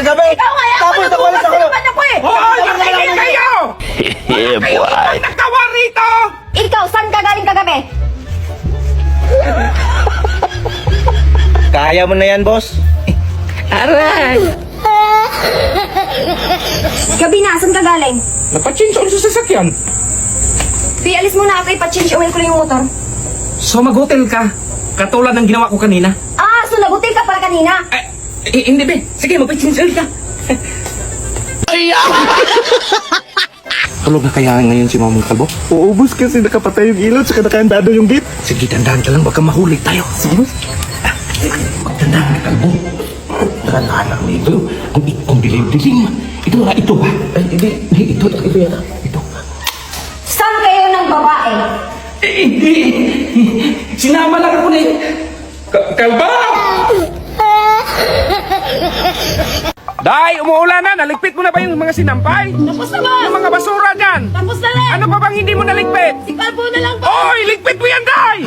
kagabi. Ikaw nga yan! Tapos nakulit ako. Naman ako eh! Hoy! Makinig kayo! Kayo ang nagtawa rito! Ikaw, saan ka galing kagabi? Kaya mo na yan, boss. Aray! Gabi na, saan ka galing? Napachinch on sa sasakyan. Di, alis muna ako, ipa-change oil ko lang yung motor. So mag-hotel ka. Katulad ng ginawa ko kanina. Ah, so nagutil ka para kanina. Hindi be. Sige, mag-change oil ka. Tulog na kaya ngayon si Mamang Kalbo? Oo, boss, kasi nakapatay yung ilaw tsaka nakahandado yung gate. Sige, dandahan ka lang. Baka mahuli tayo. Sige, boss. Dandahan ka, Kalbo. Dandahan lang ito. Ang dilim-dilim. Ito ha, ito ha. Hindi, ito yan ha. Ito. Saan kayo ng babae? Hindi. Sinama lang ako na eh. Kalbo! Day, umuulan na. Naligpit mo na ba yung mga sinampay? Tapos na ba? Yung mga basura dyan. Tapos na lang! Ano pa bang hindi mo naligpit? Si Kalbo na lang ba? Oy, ligpit mo yan, Day!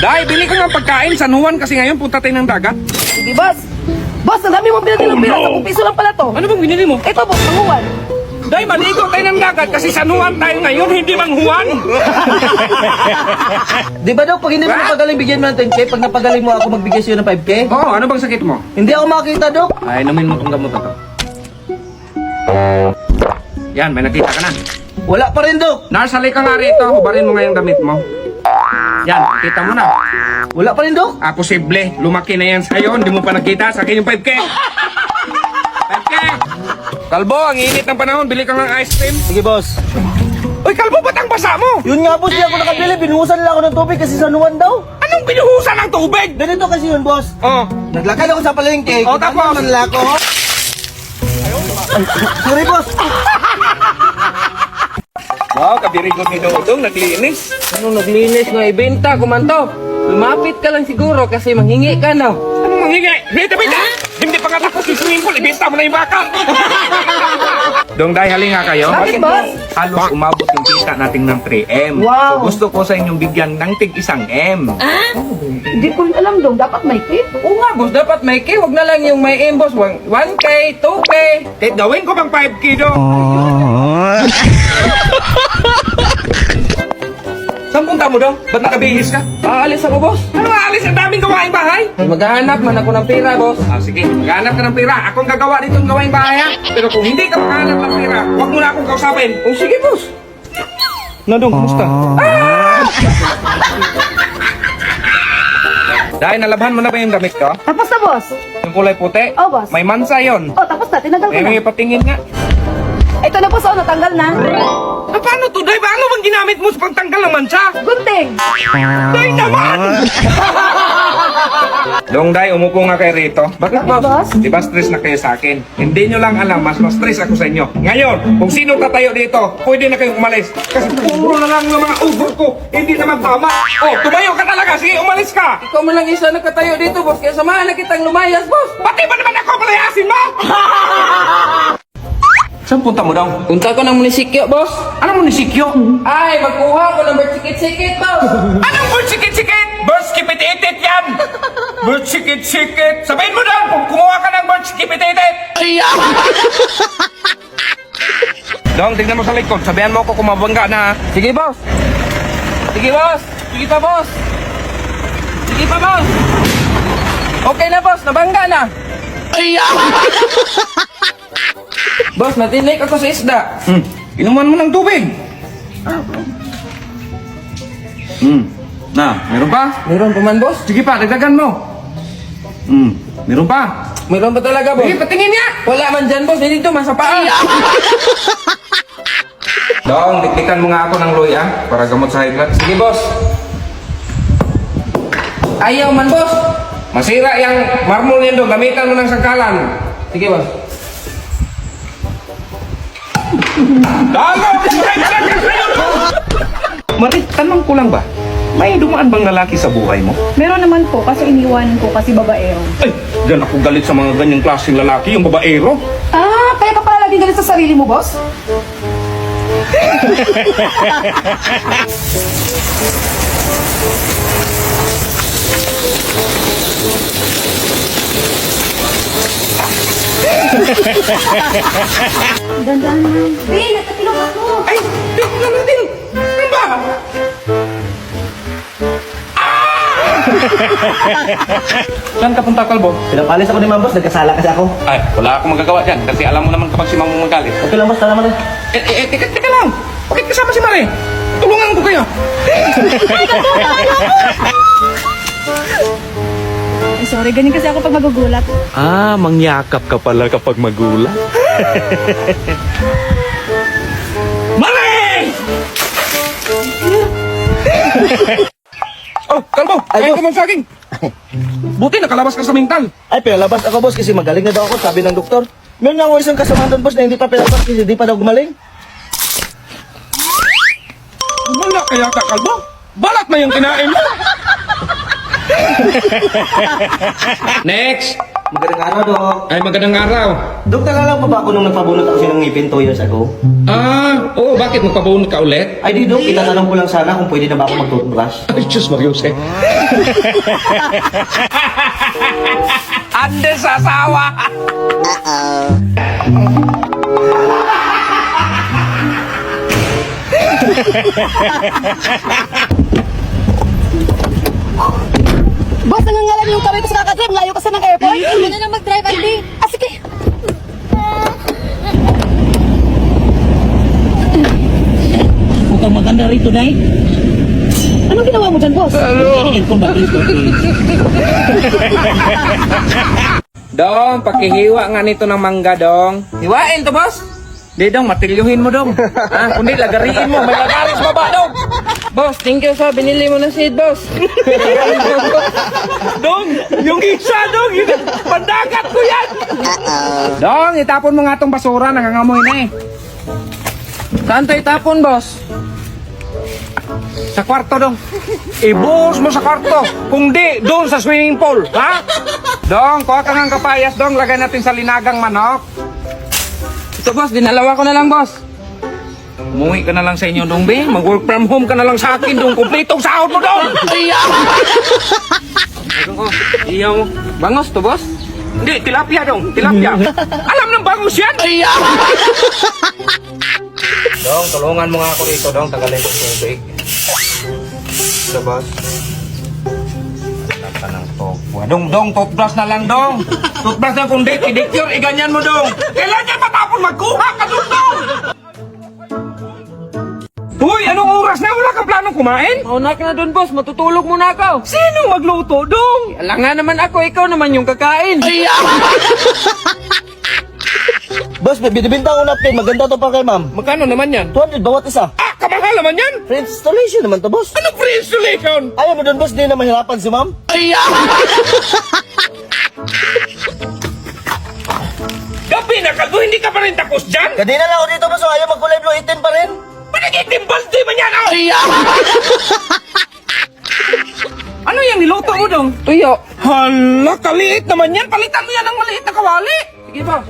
Day, bili ko ng pagkain. San Juan kasi ngayon punta tayo ng dagat. Sige, boss. Boss, ang dami mong pinatid ng pira. 10 piso lang pala to. Ano bang binili mo? Ito, boss, panguwan. Day, maligo tayo ng dagat kasi San Juan tayo ngayon, hindi Mang Juan. Di ba, Dok, pag hindi mo napagaling, bigyan mo ng 10K. Pag napagaling mo ako, magbigay sa'yo ng 5K. Oo, ano bang sakit mo? Hindi ako makita, Dok. Ay, inumin mo itong gamot na to. Yan, may nakita ka na. Wala pa rin, Dok. Narsali ka nga rito, hubarin mo nga yung damit mo. Yan, kita mo na. Wala pa rin, Dok. Posible, lumaki na yan sa'yo, hindi mo pa nakita, sa akin yung 5K. 5K! Kalbo, ang init ng panahon, bili ka ng ice cream. Sige, boss. Uy, Kalbo, ba't ang basa mo? Yun nga, boss, di ako nakabili. Binuhusan lang ako ng tubig kasi San Juan daw. Anong binuhusan ng tubig? Ganito kasi yun, boss. Oh, Naglakad ako sa palengke. Oh, tapos? Manla ako. Sorry, boss. wow, kabirigot ni Dodong, naglinis. Anong naglinis nga ibenta, kumanto? Lumapit ka lang siguro kasi manghingi ka na. Anong manghingi? Bita! Hindi pa nga tapos yung swimming pool, ibenta mo na yung baka. Dong, dahil halinga kayo. Bakit, boss? Halos umabot yung kita natin ng 3M. Wow. So gusto ko sa inyong bigyan ng tig 1M. Hindi ko rin alam dong, dapat may tip. Oo nga, boss, dapat may K. Huwag na lang yung may M, boss. 1K, 2K. Kahit gawin ko bang 5K, Dong? Saan punta mo, Dong? Ba't nakabihis ka? Aalis ako, boss. Ano aalis? Ang daming gawaing bahay. Maghahanap man ako ng pera, boss. Sige, maghanap ka ng pera. Akong gagawa dito ng gawaing bahay, ha? Pero kung hindi ka maghanap ng pera, huwag mo na akong kausapin. Oh, sige, boss. Na, Dong, kumusta? Dahil nalabhan mo na ba yung damit ko? Tapos na, boss. Yung kulay puti? Oh, boss. May mansa yon. Oh, tapos na, tinagal ko na. May patingin nga. Ito na, boss, oh, natanggal na. Paano to, Day? Paano bang ginamit mo sa pagtanggal ng mansa? Gunting. Day naman! Dong, Day, umupo nga kayo rito. Bakit, Bakit, boss? boss? Di ba stress na kayo sa akin? Hindi nyo lang alam, mas stress ako sa inyo. Ngayon, kung sino tatayo dito, pwede na kayong umalis. Kasi puro na lang ng mga ugot ko, hindi naman tama. Oh, tumayo ka talaga, sige, umalis ka! Ikaw mo lang isa nakatayo dito, boss. Kaya samahan na kitang lumayas, boss. Pati ba naman ako palayasin mo? Saan punta mo daw? Punta ko ng munisipyo, boss. Anong munisipyo? Ay, magkuha ko ng bersikit-sikit, boss. Anong bird sikit-sikit? Bird skipit-itit yan! Bird sikit-sikit! Sabihin mo daw kung kumuha ka ng bird skipit-itit! Dong, tignan mo sa likod. Sabihan mo ako kung mabangga na. Sige, boss. Sige, boss. Sige pa, boss. Sige pa, boss. Okay na, boss. Nabangga na. Boss, natinik ako sa isda. Inuman mo ng tubig. Na, meron pa? Meron pa man, boss? Sige pa, dagdagan mo. Meron pa? Meron pa talaga, boss? Sige, patingin niya. Wala man dyan, boss. Dito, man sa paa. Dong, diktikan mo nga ako ng loya para gamot sa high blood. Sige, boss. Ayaw man, boss. Masira yung marmol niyan dong, gamitan mo ng sangkalan. Sige, boss. Dalo! Marit, tanong ko lang ba? May dumaan bang lalaki sa buhay mo? Meron naman po, kasi iniwanan ko kasi babaero. Ay, dyan ako galit sa mga ganyang klaseng lalaki, yung babaero. Ah, kaya ka pala lagi galit sa sarili mo, boss? Dandan. Bin, nagkatulog ako. Ay, di ko lang natin. Ano ba? Saan ka punta, Kalbo? Pinapalis ako ni Ma'am Boss, nagkasala kasi ako. Ay, wala akong magagawa dyan kasi alam mo naman kapag si Mamo magalit. Okay lang Boss, tala mo na. Teka lang. Bakit kasama si Mare? Tulungan ko kayo. Ay, sorry, ganyan kasi ako pag magugulat. Ah, mangyakap ka pala kapag magulat. Mare! Oh, Kalbo, Ay, kain boss. ka mong saging. Buti nakalabas ka sa mental. Ay, pinalabas ako Boss kasi magaling na daw ako, sabi ng doktor. Meron nga ako isang kasamahan doon Boss na hindi pa pinalabas kasi hindi pa daw gumaling. Wala kaya ka, Kalbo? Balat na yung kinain mo. Next! Magandang araw, Dok. Ay, magandang araw. Dok, nalala mo ba ako nung nagpabunot ako ng ngipin 2 years ago? Ah, oo, bakit magpabunod ka ulit? Ay, di Dok, itatanong ko lang sana kung pwede na ba ako mag-toothbrush. Ay, Diyos Marios eh. Ande sa asawa! Boss, nangangalan yung kamay ko sa kakadrive. Layo kasi ng airport. Hindi na lang mag-drive, Andy. Ah, sige. Mukhang maganda rito, Nay. Anong ginawa mo dyan, boss? Kung bakit ito, Dong, pakihiwa nga nito ng mangga, Dong. Hiwain to, boss. Di, Dong, matilyuhin mo, Dong. Ha? Kundi, lagariin mo. May lagaris baba, Dong. Boss, thank you sa binili mo ng seed, boss. Dong, yung isa, Dong. Yung pandagat ko yan. Dong, itapon mo nga tong basura. Nangangamoy na eh. Saan tayo tapon, boss? Sa kwarto, Dong. Ibuhos mo sa kwarto. Kung di, doon sa swimming pool. Ha? Dong, kuha ka ng kapayas, Dong. Lagay natin sa linagang manok. Ito, boss, dinalawa ko na lang, boss. Umuwi ka na lang sa inyo, Dong, be. Mag-work from home ka na lang sa akin, Dong. Kumpletong sahod mo, Dong. Iyaw mo. Bangos to, boss? Hindi, tilapia, Dong. Tilapia. Alam ng bangus yan. Dong, tulungan mo nga ako dito, Dong. Tagalin ko tubig. Ito, boss. Ka ng tokwa. Dong, toothbrush na lang, Dong. Toothbrush na kung di, pedicure, iganyan mo, Dong. Kailan yan matapon magkuha ka doon, Dong? Uy, anong oras na? Wala kang planong kumain? Mauna ka na dun, boss. Matutulog muna ako. Sino magluto, Dong? Alam nga naman ako, ikaw naman yung kakain. Boss, may binibinta ko napkin. Maganda to pa kay Ma'am. Magkano naman yan? 200 bawat isa. Ah, kamahal naman yan. Free installation naman to, Boss. Anong free installation? Ayaw mo doon, Boss, di na mahirapan si Ma'am. Gabi na, Kalbo, hindi ka pa rin tapos dyan? Kanina lang ako dito, Boss. Ayaw magkulay blue 18 pa rin. Panagitim balde man yan, oh! Ano yung niluto mo, Dong? Tuyo. Hala, kaliit naman yan. Palitan mo yan ng maliit na kawali. Sige, boss.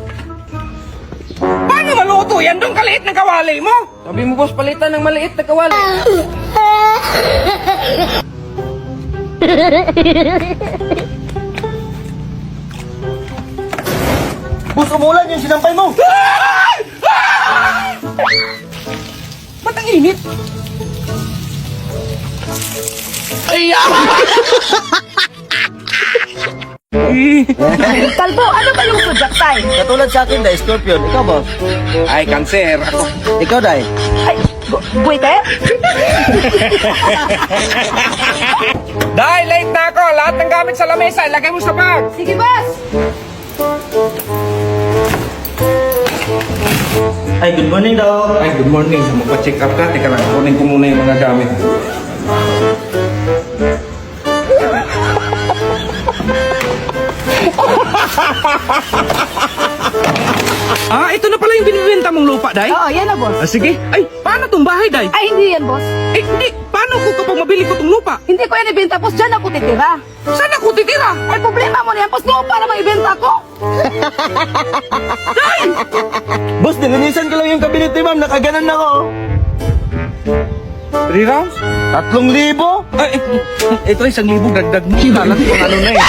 Paano maluto yan, Dong? Kaliit na kawali mo. Sabi mo, boss, palitan ng maliit na kawali. Boss, umulan yung sinampay mo. Ba't ang init? Kalbo, ano ba yung sudyak, tay? Katulad sa akin, Day, Scorpion. Ikaw, Boss. Ay, cancer. Ako. Ikaw, Day. Ay, buwite? Dahil late na ako. Lahat ng gamit sa lamesa, ilagay mo sa bag. Sige, boss. Ay, good morning, Doc. Ay, good morning. Magpa-check up ka. Teka lang, kunin ko muna yung mga gamit. Ah, ito na pala yung binibenta mong lupa, Day? Oo, yan na, boss. Ah, sige. Ay, paano tong bahay, Day? Ay, hindi yan, boss. Eh, hindi. Paano ko kapag mabili ko tong lupa? Hindi ko yan ibenta, boss. Diyan ako titira. Saan ako titira? Ay, problema mo na yan, boss. Lupa na maibenta ko. Boss, nilinisan ko lang yung kabinet ni Ma'am. Nakaganan na ako. 3 rounds? 3,000? Ay, ito 1,000 dagdag mo. Kala ko ano na eh.